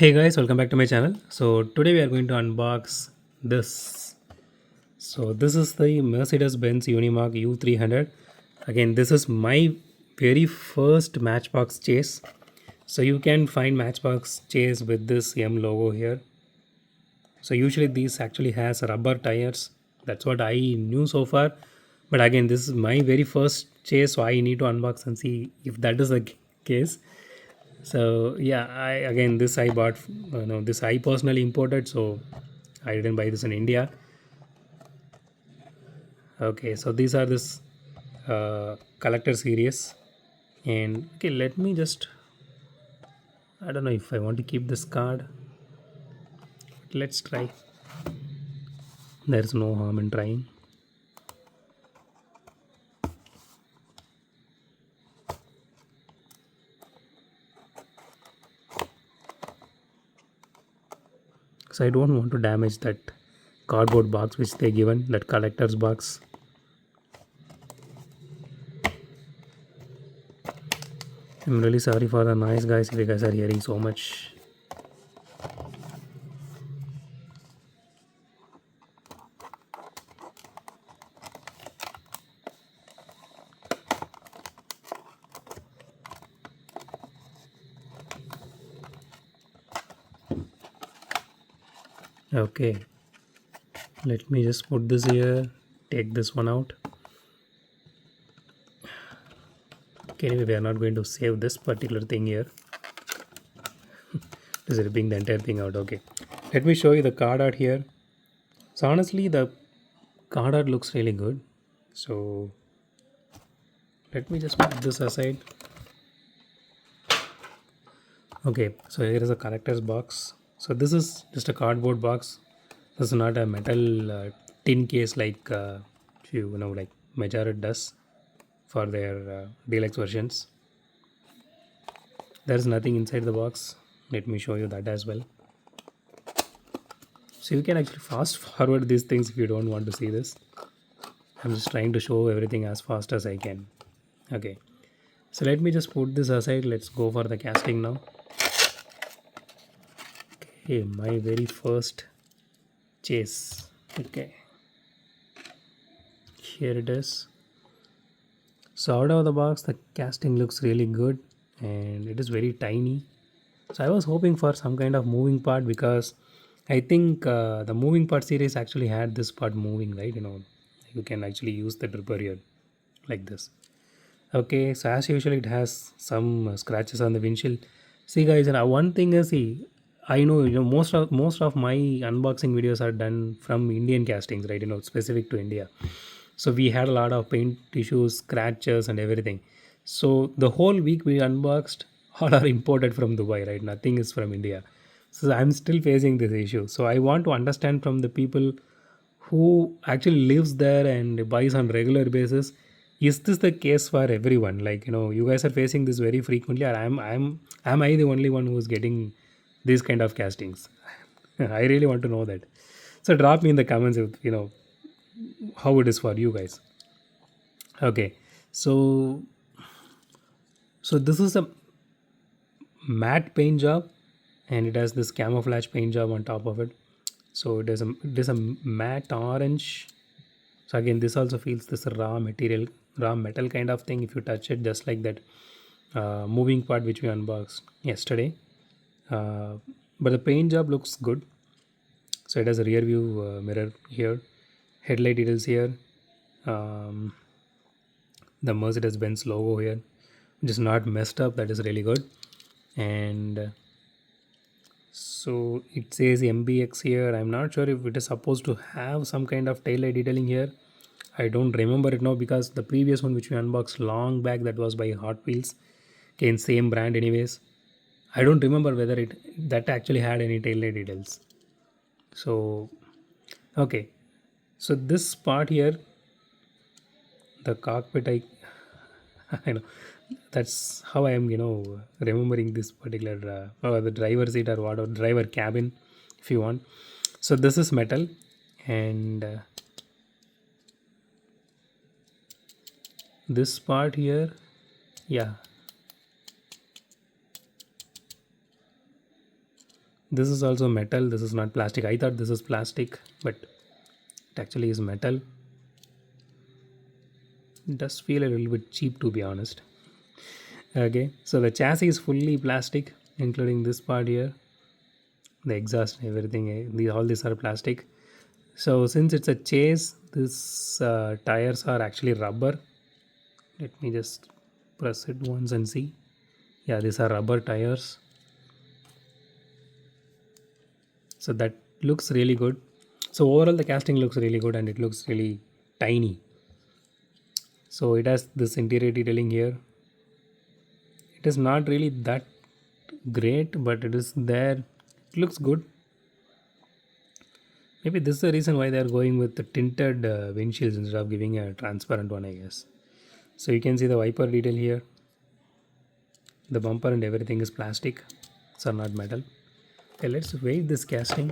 Hey guys, welcome back to my channel. So today we are going to unbox this. So this is the Mercedes-Benz Unimog U300. Again, this is my very first Matchbox chase. So you can find Matchbox chase with this M logo here. So usually these actually has rubber tires. That's what I knew so far. But again, this is my very first chase, so I need to unbox and see if that is the case. So yeah, I again this I bought. No, this I personally imported, so I didn't buy this in India. Okay, so these are this collector series, and okay, let me just. I don't know if I want to keep this card. Let's try. There's no harm in trying. So I don't want to damage that cardboard box which they given, that collector's box. I'm really sorry for the noise, guys. If you guys are hearing so much. Okay, let me just put this here. Take this one out. Okay, anyway, we are not going to save this particular thing here. Just ripping the entire thing out. Okay, let me show you the card art here. So honestly, the card art looks really good. So let me just put this aside. Okay, so here is a collector's box. So this is just a cardboard box. This is not a metal tin case like you know like Majority does for their deluxe versions. There is nothing inside the box. Let me show you that as well. So you can actually fast forward these things if you don't want to see this. I'm just trying to show everything as fast as I can. Okay, so let me just put this aside. Let's go for the casting now. Okay, my very first chase. Okay, here it is. So out of the box, the casting looks really good and it is very tiny. So I was hoping for some kind of moving part because I think the moving part series actually had this part moving, right? You can actually use the dripper here like this. Okay, so as usual, it has some scratches on the windshield. See, guys, and one thing is, see, I know most of my unboxing videos are done from Indian castings, right? Specific to India. So we had a lot of paint issues, scratches, and everything. So the whole week we unboxed all are imported from Dubai, right? Nothing is from India. So I'm still facing this issue. So I want to understand from the people who actually lives there and buys on regular basis, is this the case for everyone? Like, you guys are facing this very frequently, or am I the only one who's getting these kind of castings? I really want to know that. So drop me in the comments if how it is for you guys. Okay, so this is a matte paint job, and it has this camouflage paint job on top of it. So it is a matte orange. So again, this also feels this raw metal kind of thing if you touch it, just like that moving part which we unboxed yesterday. uh, but the paint job looks good. So it has a rear view mirror here, headlight details here, um, the Mercedes Benz logo here, which is not messed up. That is really good. And so it says MBX here. I'm not sure if it is supposed to have some kind of tail light detailing here. I don't remember it now because the previous one which we unboxed long back, that was by Hot Wheels. Okay, same brand anyways. I don't remember whether it that actually had any tail light details. So okay, so this part here, the cockpit, I I know that's how I am remembering this particular or the driver seat or whatever, driver cabin if you want. So this is metal, and this part here, yeah, This is also metal. This is not plastic. I thought this is plastic, but it actually is metal. It does feel a little bit cheap, to be honest. Okay, so the chassis is fully plastic, including this part here, the exhaust and everything. All these are plastic. So since it's a chase, this tires are actually rubber. Let me just press it once and see. Yeah, these are rubber tires. So that looks really good. So overall the casting looks really good and it looks really tiny. So it has this interior detailing here. It is not really that great, but it is there. It looks good. Maybe this is the reason why they are going with the tinted windshields instead of giving a transparent one, I guess. So you can see the wiper detail here. The bumper and everything is plastic. It's not metal. Okay, let's weigh this casting.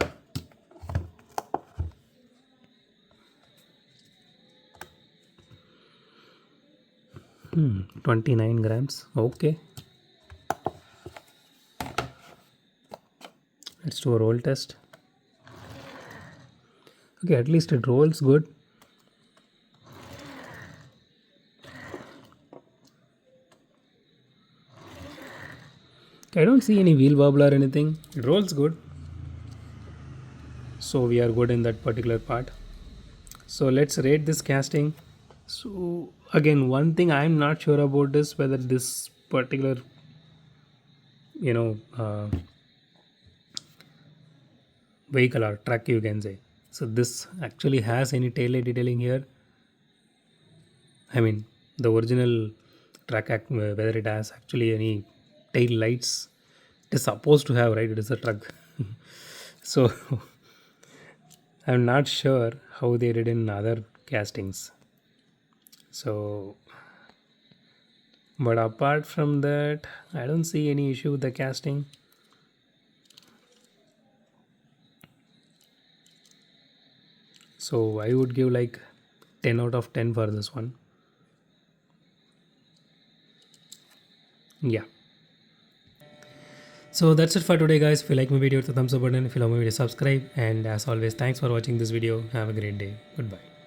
29 grams. Okay. Let's do a roll test. Okay, at least it rolls good. I don't see any wheel wobble or anything. It rolls good. So we are good in that particular part. So let's rate this casting. So again, one thing I'm not sure about is whether this particular, you know, vehicle or truck, you can say. So this actually has any tail light detailing here. I mean, the original truck, whether it has actually any tail lights. It is supposed to have, right? It is a truck. So I'm not sure how they did in other castings. So, but apart from that, I don't see any issue with the casting. So I would give like 10 out of 10 for this one. Yeah. So that's it for today, guys. If you like my video, hit the thumbs up button. If you love my video, subscribe. And as always, thanks for watching this video. Have a great day. Goodbye.